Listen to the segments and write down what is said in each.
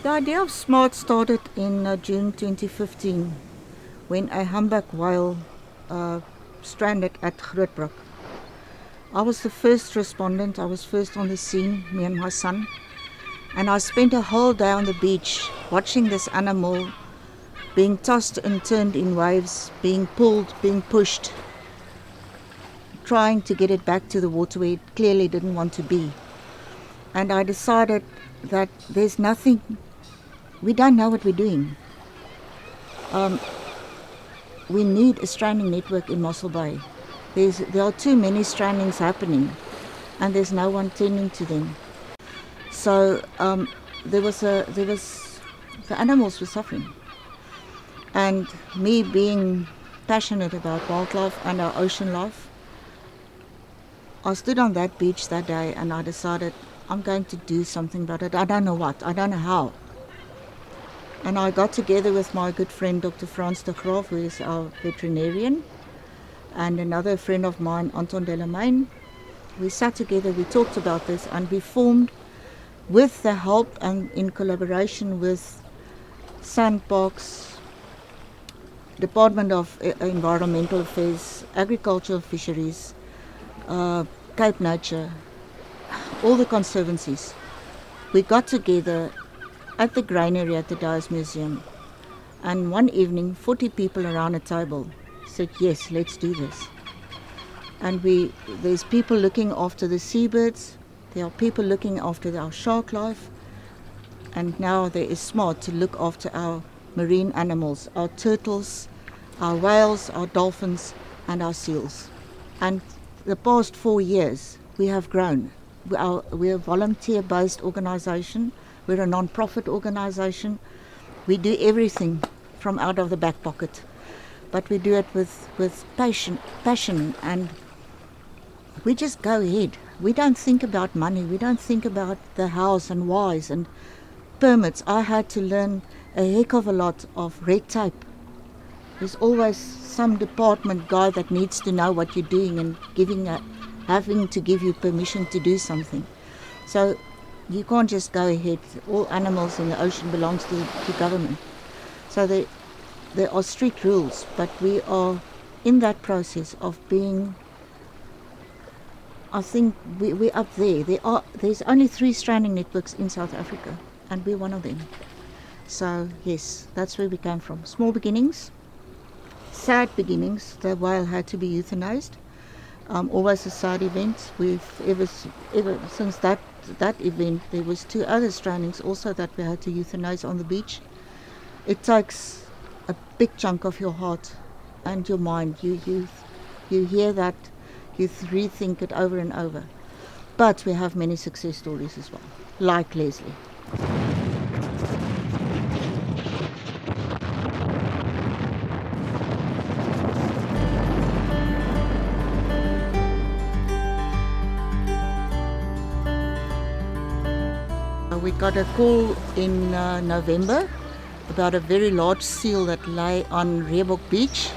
The idea of SMART started in June 2015 when a humpback whale stranded at Grootbroek. I was the first respondent. I was first on the scene, me and my son. And I spent a whole day on the beach watching this animal being tossed and turned in waves, being pulled, being pushed, trying to get it back to the water where it clearly didn't want to be. And I decided that there's nothing, we don't know what we're doing. We need a stranding network in Mossel Bay. There are too many strandings happening and there's no one tending to them. So the animals were suffering. And me being passionate about wildlife and our ocean life, I stood on that beach that day and I decided I'm going to do something about it. I don't know what, I don't know how. And I got together with my good friend Dr. Frans de Graaf, who is our veterinarian, and another friend of mine, Anton Delamain. We sat together, we talked about this, and we formed, with the help and in collaboration with SANParks, Department of Environmental Affairs, Agricultural Fisheries, Cape Nature, all the conservancies. We got together at the granary at the Dyers Museum, and one evening 40 people around a table said, yes, let's do this. And there's people looking after the seabirds, there are people looking after our shark life, and now there is SMART to look after our marine animals, our turtles, our whales, our dolphins, and our seals. And the past 4 years we have grown. We're a volunteer-based organization. We're a non-profit organization. We do everything from out of the back pocket, but we do it with passion, and we just go ahead. We don't think about money. We don't think about the hows and whys and permits. I had to learn a heck of a lot of red tape. There's always some department guy that needs to know what you're doing and having to give you permission to do something. So you can't just go ahead. All animals in the ocean belongs to government. So there are strict rules, but we are in that process of being, I think we're up there. There's only 3 stranding networks in South Africa, and we're one of them. So yes, that's where we came from. Small beginnings, sad beginnings. The whale had to be euthanized. Always a sad event. We've ever since that event, there was 2 other strandings also that we had to euthanize on the beach. It takes a big chunk of your heart and your mind. You hear that, you rethink it over and over. But we have many success stories as well, like Leslie. We got a call in November about a very large seal that lay on Reebok Beach,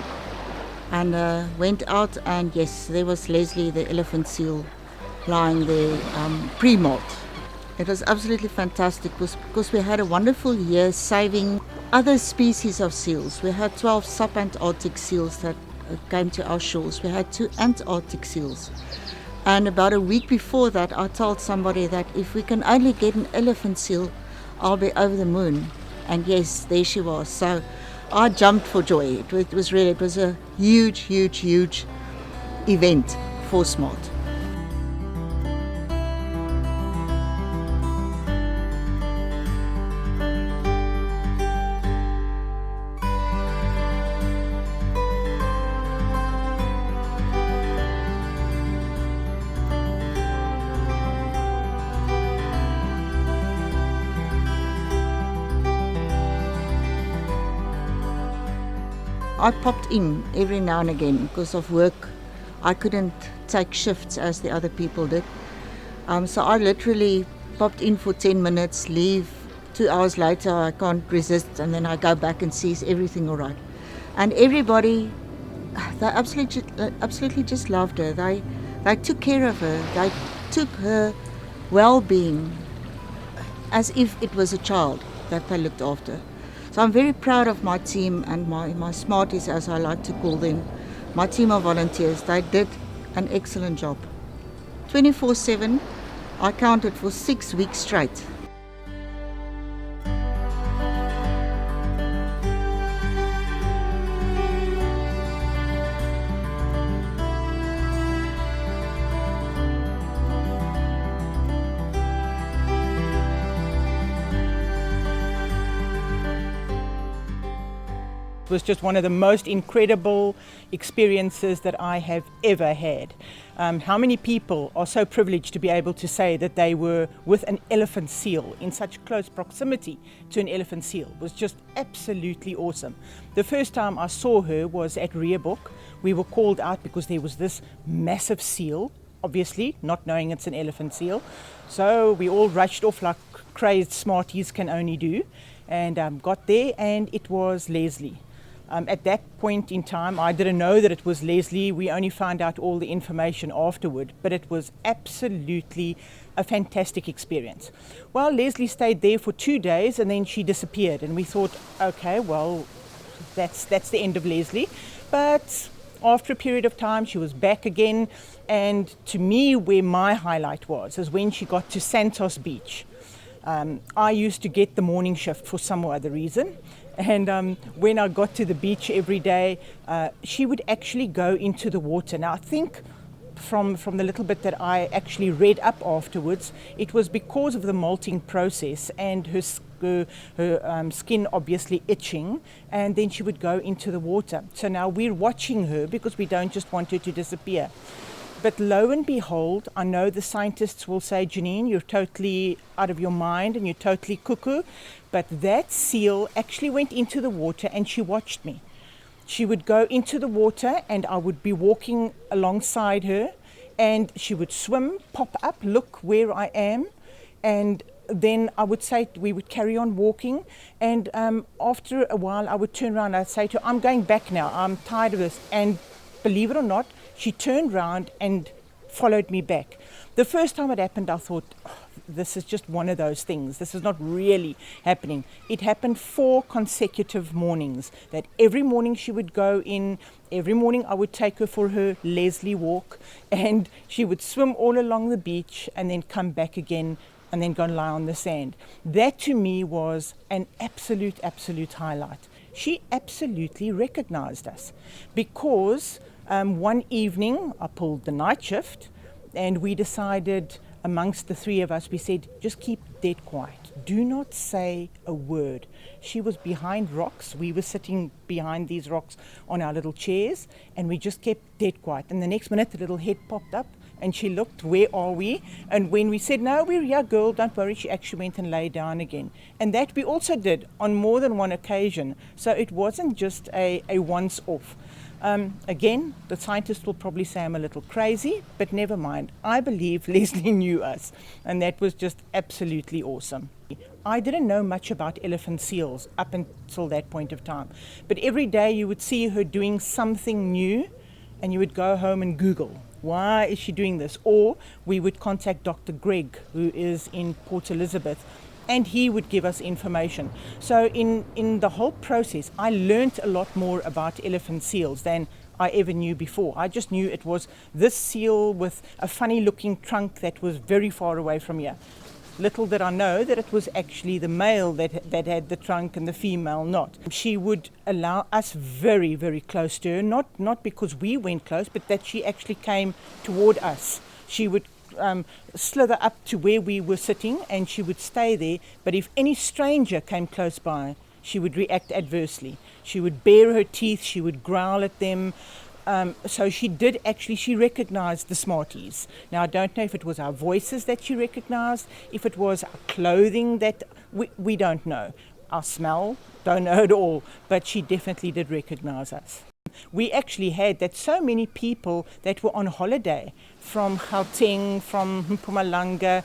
and went out, and yes, there was Leslie, the elephant seal, lying there, pre-molt. It was absolutely fantastic because we had a wonderful year saving other species of seals. We had 12 sub-Antarctic seals that came to our shores. We had 2 Antarctic seals. And about a week before that, I told somebody that if we can only get an elephant seal, I'll be over the moon. And yes, there she was. So I jumped for joy. It was a huge, huge, huge event for SMART. I popped in every now and again because of work. I couldn't take shifts as the other people did. So I literally popped in for 10 minutes, leave. 2 hours later, I can't resist, and then I go back and see is everything all right. And everybody, they absolutely just loved her. They took care of her. They took her well-being as if it was a child. that they looked after. So I'm very proud of my team and my smarties, as I like to call them, my team of volunteers. They did an excellent job. 24/7, I counted for 6 weeks straight. It was just one of the most incredible experiences that I have ever had. How many people are so privileged to be able to say that they were with an elephant seal in such close proximity to an elephant seal? It was just absolutely awesome. The first time I saw her was at Rehobok. We were called out because there was this massive seal, obviously not knowing it's an elephant seal. So we all rushed off like crazed smarties can only do, and got there, and it was Leslie. At that point in time, I didn't know that it was Leslie. We only found out all the information afterward, but it was absolutely a fantastic experience. Well, Leslie stayed there for 2 days and then she disappeared, and we thought, okay, well, that's the end of Leslie. But after a period of time, she was back again, and to me, where my highlight was is when she got to Santos Beach. I used to get the morning shift for some other reason. And when I got to the beach every day, she would actually go into the water. Now, I think from the little bit that I actually read up afterwards, it was because of the molting process and her skin obviously itching, and then she would go into the water. So now we're watching her because we don't just want her to disappear. But lo and behold, I know the scientists will say, Janine, you're totally out of your mind and you're totally cuckoo. But that seal actually went into the water and she watched me. She would go into the water and I would be walking alongside her, and she would swim, pop up, look where I am, and then I would say, we would carry on walking, and after a while I would turn around and I'd say to her, I'm going back now, I'm tired of this. And believe it or not, she turned round and followed me back. The first time it happened, I thought, this is just one of those things. This is not really happening. It happened 4 consecutive mornings, that every morning she would go in, every morning I would take her for her Leslie walk, and she would swim all along the beach and then come back again and then go and lie on the sand. That to me was an absolute highlight. She absolutely recognized us because one evening I pulled the night shift, and we decided amongst the 3 of us, we said, just keep dead quiet. Do not say a word. She was behind rocks. We were sitting behind these rocks on our little chairs, and we just kept dead quiet. And the next minute, the little head popped up, and she looked, where are we? And when we said, no, we're here, girl, don't worry, she actually went and lay down again. And that we also did on more than one occasion. So it wasn't just a once-off. Again, the scientists will probably say I'm a little crazy, but never mind. I believe Leslie knew us, and that was just absolutely awesome. I didn't know much about elephant seals up until that point of time, but every day you would see her doing something new, and you would go home and Google, why is she doing this? Or we would contact Dr. Greg, who is in Port Elizabeth, and he would give us information. So in the whole process, I learned a lot more about elephant seals than I ever knew before. I just knew it was this seal with a funny looking trunk that was very far away from here. Little did I know that it was actually the male that had the trunk and the female not. She would allow us very, very close to her, not because we went close, but that she actually came toward us. She would slither up to where we were sitting, and she would stay there, but if any stranger came close by, she would react adversely. She would bare her teeth, she would growl at them. So she recognized the smarties. Now, I don't know if it was our voices that she recognized, if it was our clothing that we don't know. Our smell, don't know at all, but she definitely did recognize us. We actually had that so many people that were on holiday from Gauteng, from Mpumalanga,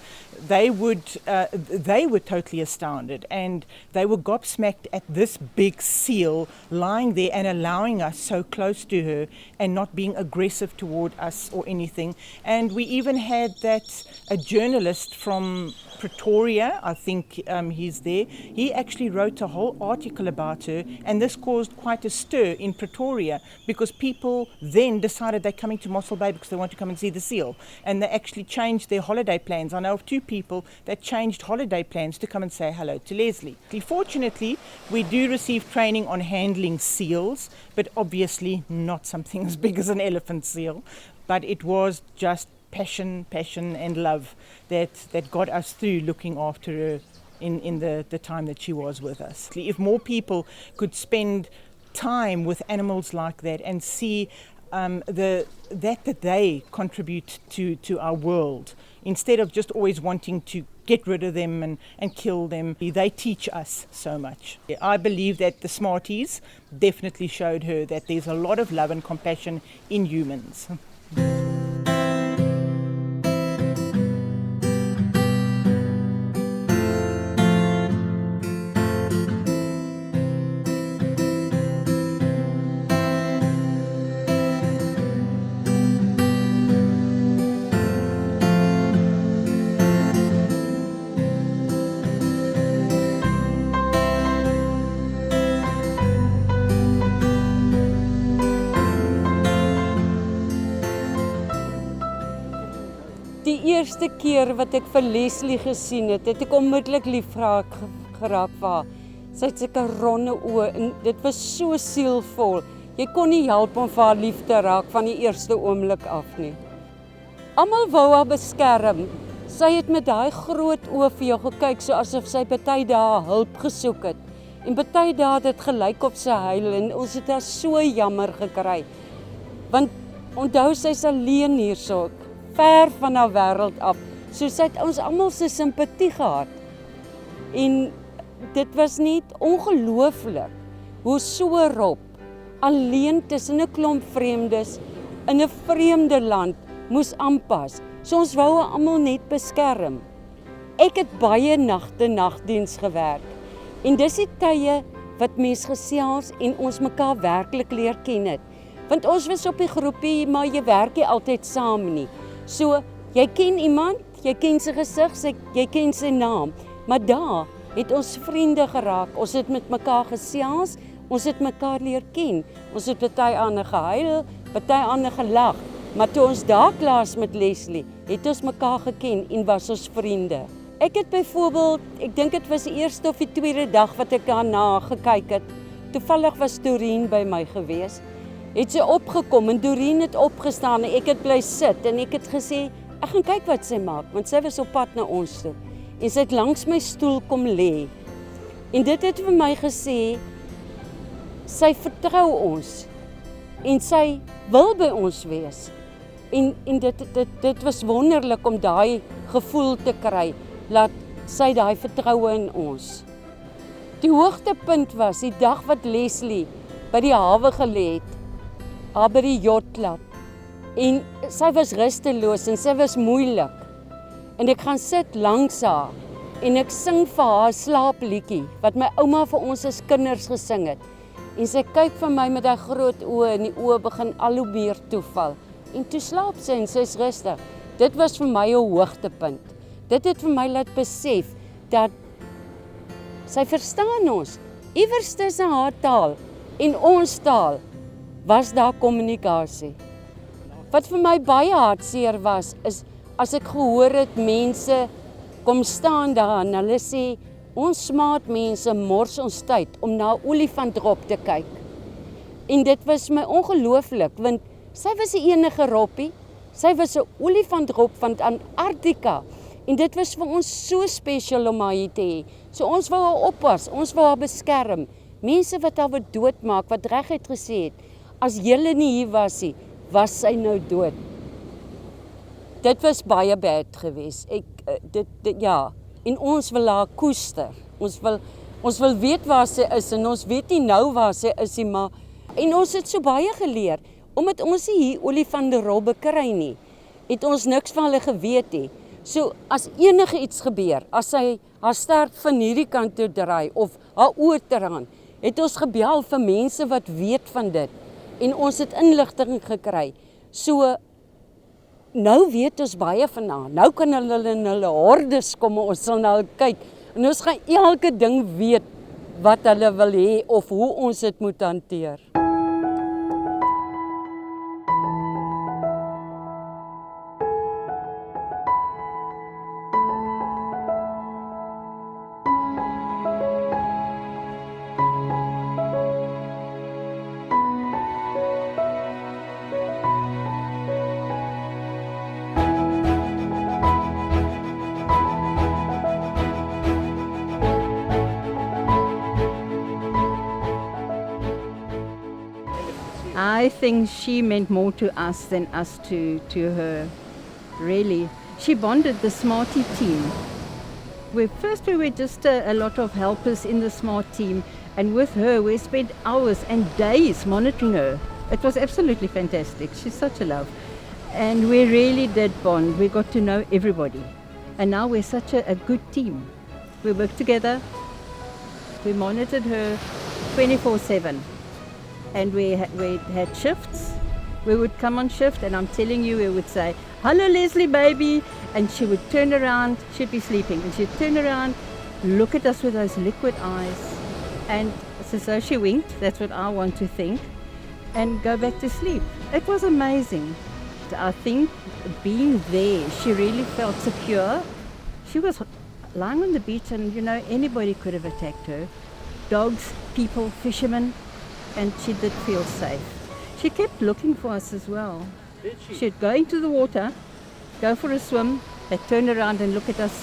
they were totally astounded, and they were gobsmacked at this big seal lying there and allowing us so close to her and not being aggressive toward us or anything. And we even had a journalist from Pretoria, I think he's there, he actually wrote a whole article about her, and this caused quite a stir in Pretoria because people then decided they're coming to Mossel Bay because they want to come and see the seal, and they actually changed their holiday plans. I know of 2 people that changed holiday plans to come and say hello to Leslie. Fortunately, we do receive training on handling seals, but obviously not something as big as an elephant seal, but it was just passion and love that got us through looking after her in the time that she was with us. If more people could spend time with animals like that and see that they contribute to our world, instead of just always wanting to get rid of them and kill them, they teach us so much. I believe that the Smarties definitely showed her that there's a lot of love and compassion in humans. Die eerste keer wat ek vir Leslie gesien het, het ek onmiddellik lief geraak vir haar. Sy het sulke ronde oë en dit was so sielvol. Jy kon nie help om vir haar lief te raak van die eerste oomblik af nie. Almal wou haar beskerm. Sy het met daai groot oë vir jou gekyk, so asof sy baie dae hulp gesoek het. En baie dae het dit gelyk op sy huil en ons het haar so jammer gekry. Want onthou sy's alleen hierso, ver van haar wêreld af. So sy het ons almal se simpatie gehad. En dit was net ongelooflik hoe so Rob alleen tussen 'n klomp vreemdes in 'n vreemde land moes aanpas. So ons wou haar almal net beskerm. Ek het baie nagdiens gewerk. En dis die tye wat mens gesels en ons mekaar werklik leer ken het. Want ons was op die groepie, maar jy werk nie altyd saam nie. So, jy ken iemand, jy ken sy gesig, jy ken sy naam. Maar daar het ons vriende geraak. Ons het met mekaar gesels, ons het mekaar leer ken. Ons het party ander gehuil, party ander gelag. Maar toe ons daar klaar met Leslie, het ons mekaar geken en was ons vriende. Ek het byvoorbeeld, ek dink dit was die eerste of die tweede dag wat ek daarna gekyk het. Toevallig was Doreen by my gewees. Het sy opgekom en Doreen het opgestaan en ek het bly sit en ek het gesê, ek gaan kyk wat sy maak, want sy was op pad na ons toe. En sy het langs my stoel kom lê. En dit het vir my gesê, sy vertrou ons en sy wil by ons wees. En dit was wonderlik om daai gevoel te kry, dat sy daai vertroue in ons. Die hoogtepunt was die dag wat Leslie by die hawe gelê het, by die yachtklub. En sy was rusteloos en sy was moeilik. En ek gaan sit langs haar en ek sing vir haar 'n slaapliedjie wat my ouma vir ons as kinders gesing het. En sy kyk vir my met haar groot oë en die oë begin al hoe meer toeval. En toe slaap sy en sy's rustig. Dit was vir my 'n hoogtepunt. Dit het vir my laat besef dat sy verstaan ons. Iewers tussen haar taal en ons taal was daar kommunikasie. Wat vir my baie hartseer was, is as ek gehoor het mense kom staan daar en hulle sê, ons smaat mense mors ons tyd om na 'n olifantrop te kyk. En dit was my ongelooflik, want sy was die enige roppie. Sy was 'n olifantrop van Antarktika. En dit was vir ons so spesiaal om haar hier te hê. So ons wou haar oppas, ons wou haar beskerm. Mense wat haar wil doodmaak, wat reguit gesê het, as julle nie hier was nie, was sy nou dood. Dit was baie bad geweest. Ja, en ons wil haar koester. Ons wil weet waar sy is en ons weet nie nou waar sy is nie, maar en ons het so baie geleer omdat ons nie hier olifantrobbe kry nie. het ons niks van hulle geweet nie. So as enige iets gebeur, as sy haar stert van hierdie kant toe draai of haar oor teraan, het ons gebel vir mense wat weet van dit en ons het inligting gekry. So nou weet ons baie van haar. Nou kan hulle in hulle hordes kom, ons sal nou kyk en ons gaan elke ding weet wat hulle wil hê of hoe ons dit moet hanteer. I think she meant more to us than us to her, really. She bonded the Smarty team. We were just a lot of helpers in the Smart team, and with her we spent hours and days monitoring her. It was absolutely fantastic. She's such a love. And we really did bond. We got to know everybody. And now we're such a good team. We work together. We monitored her 24/7. And we had shifts. We would come on shift and I'm telling you, we would say, "Hello Leslie baby," and she would turn around, she'd be sleeping, and she'd turn around, look at us with those liquid eyes, and so she winked, that's what I want to think, and go back to sleep. It was amazing. I think being there, she really felt secure. She was lying on the beach and anybody could have attacked her. Dogs, people, fishermen. And she did feel safe. She kept looking for us as well. Did she? She'd go into the water, go for a swim, they'd turn around and look at us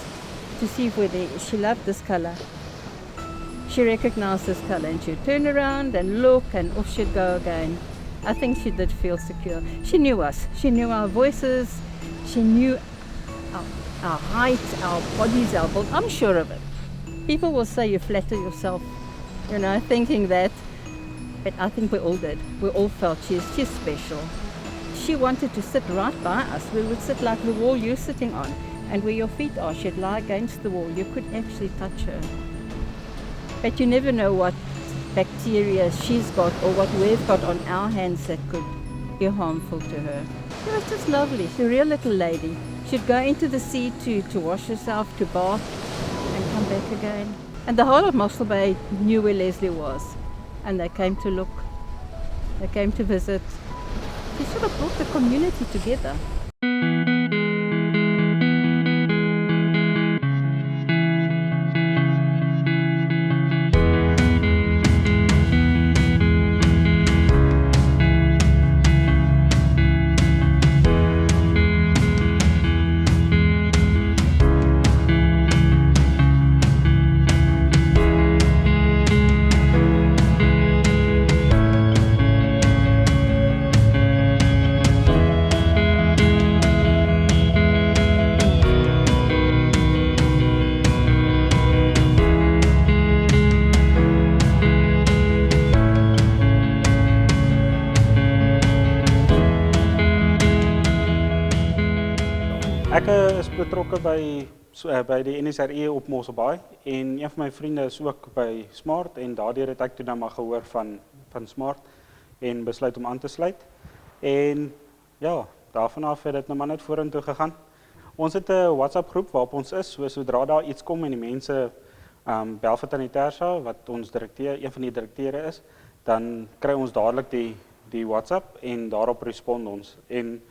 to see if we're there. She loved this colour. She recognized this colour and she'd turn around and look and off she'd go again. I think she did feel secure. She knew us. She knew our voices. She knew our height, our bodies, our build. I'm sure of it. People will say you flatter yourself, thinking that. But I think we all did. We all felt she's special. She wanted to sit right by us. We would sit like the wall you're sitting on. And where your feet are, she'd lie against the wall. You could actually touch her. But you never know what bacteria she's got or what we've got on our hands that could be harmful to her. She was just lovely. She's a real little lady. She'd go into the sea to wash herself, to bath, and come back again. And the whole of Mossel Bay knew where Leslie was. And they came to look, they came to visit. She sort of brought the community together. Ek is betrokke by die NSRE op Mossel Bay en een van my vriende is ook by Smart en daardeur het ek toe nou maar gehoor van Smart en besluit om aan te sluit. En ja, daarvan af het dit nou maar net vorentoe gegaan. Ons het 'n WhatsApp groep waarop ons is, so sodra daar iets kom en die mense bel vir Tannie Tersha, wat ons direkteur, een van die direkteure is, dan kry ons dadelik die WhatsApp en daarop respond ons. En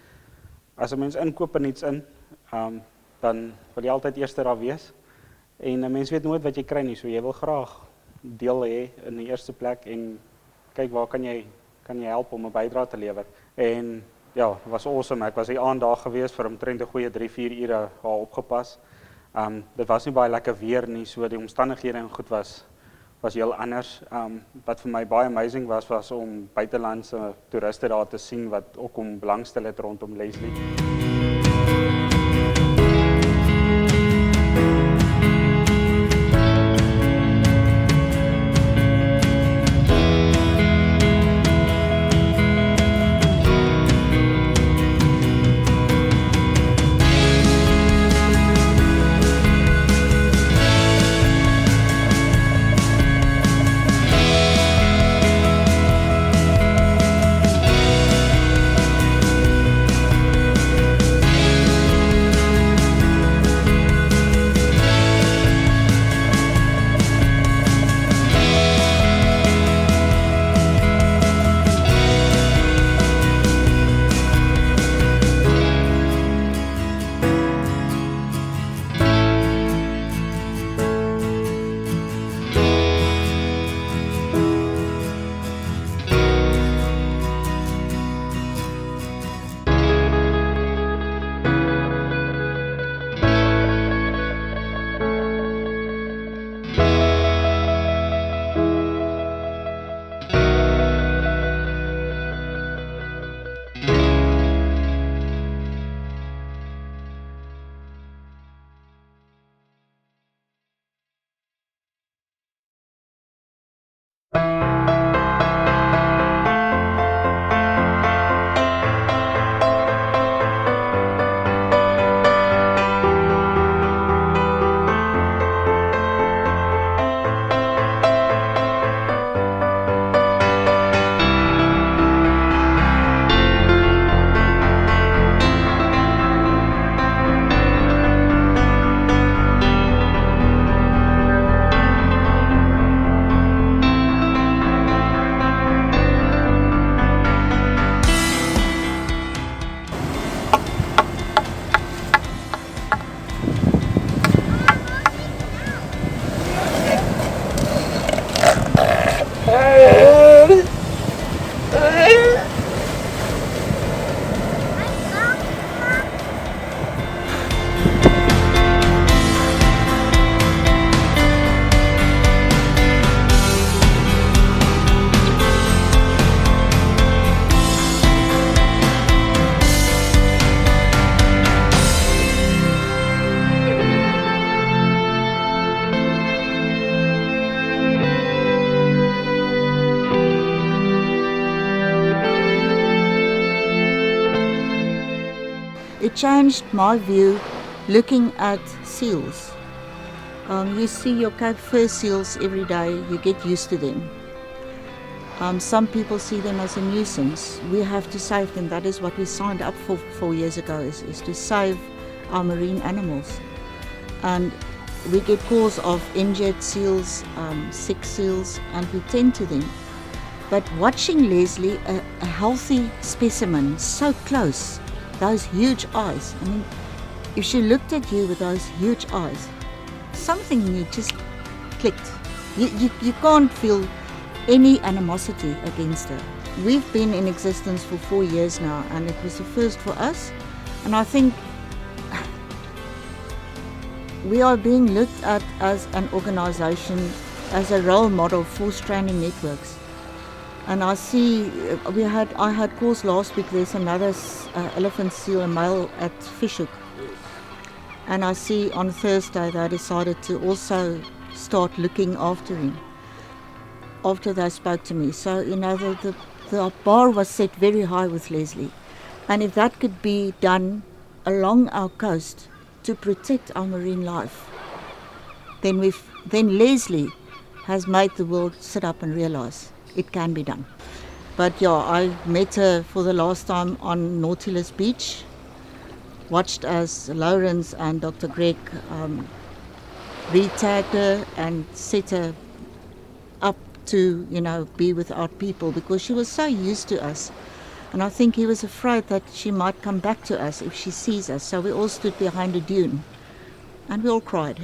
as 'n mens inkoop en iets in, dan wil jy altyd eers daar wees. En 'n mens weet nooit wat jy kry nie, so jy wil graag deel hê in die eerste plek en kyk waar kan jy help om 'n bydrae te lewer. En ja, het was awesome. Ek was die aand daar gewees vir omtrent 'n goeie 3-4 ure haar opgepas. Dit was nie baie lekker weer nie, so die omstandighede en goed was heel anders. Wat vir my baie amazing was om buitelandse toeriste daar te sien wat ook om belangstel het rondom Leslie. changed my view looking at seals. You see your Cape Fur seals every day, you get used to them. Some people see them as a nuisance. We have to save them. That is what we signed up for 4 years ago, is to save our marine animals. And we get calls of injured seals, sick seals, and we tend to them. But watching Leslie, a healthy specimen, so close, those huge eyes. I mean, if she looked at you with those huge eyes, something in you just clicked. You can't feel any animosity against her. We've been in existence for 4 years now, and it was the first for us. And I think we are being looked at as an organization, as a role model for stranding networks. And I see, I had calls last week, there's another elephant seal, a male at Fishhook. And I see on Thursday they decided to also start looking after him after they spoke to me. So, you know, the bar was set very high with Leslie. And if that could be done along our coast to protect our marine life, then Leslie has made the world sit up and realize it can be done. But yeah, I met her for the last time on Nautilus Beach, watched as Lawrence and Dr. Greg re-tagged her and set her up to, you know, be with our people, because she was so used to us. And I think he was afraid that she might come back to us if she sees us. So we all stood behind a dune and we all cried.